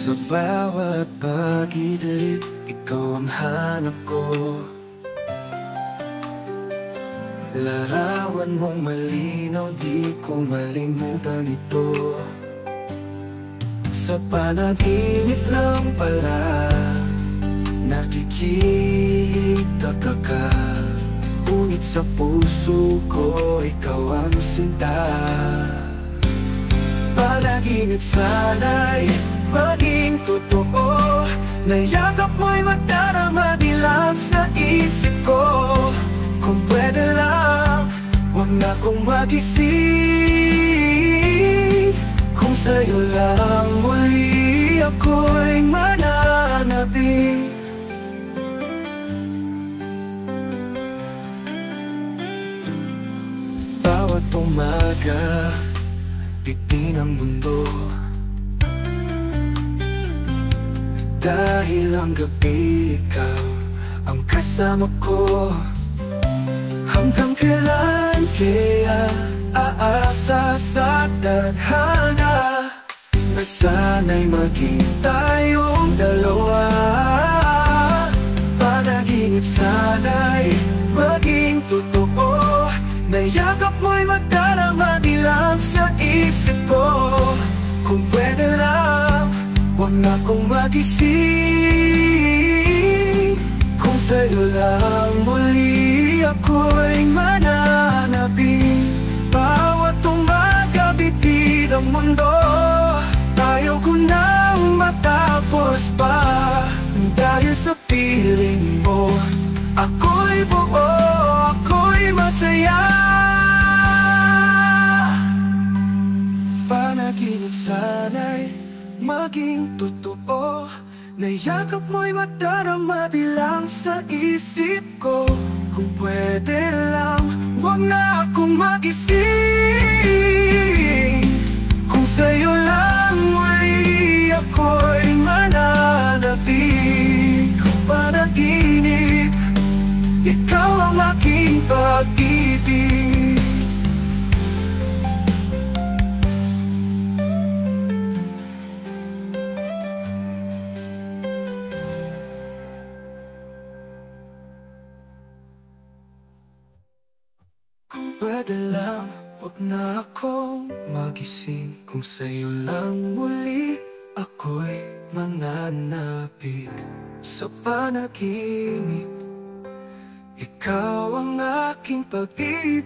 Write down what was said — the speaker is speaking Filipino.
Sa bawat pag-ibig, ikaw ang hanap ko. Larawan mong malinaw, di ko malimutan ito. Sa panaginip lang pala nakikita ka. Ngunit sa puso ko, ikaw ang sinta. Panaginip sana'y maging totoo, na yakap mo'y magdarama di lang sa isip ko. Kung pwede lang, huwag na akong magising. Kung sa'yo lang muli ako'y mananabik. Bawat umaga, bitin ang mundo, dahil ang gabi ikaw ang kasama ko. Hanggang kailan kaya aasa sa tadhana na sana'y maging tayong dalawa? Panaginip sana'y maging totoo, na yakap mo'y magdarama di lang sa isip ko. Kung pwede lang, huwag na akong magising. Kung sa'yo lang muli ako'y mananabik. Bawat umaga bitid ang mundo, ayaw ko nang matapos pa. Dahil sa piling mo, ako'y buo, ako'y masaya. Panaginip sana'y maging totoo, na yakap mo'y magdarama di lang sa isip ko. Kung pwede lang, huwag na akong magising. Kung sa'yo lang muli ako'y mananabik. Panaginip, ikaw ang aking pag-ibig. Pwede lang, huwag na akong magising. Kung sa'yo lang muli ako'y mananabik. Sa panaginip, ikaw ang aking pag-ibig.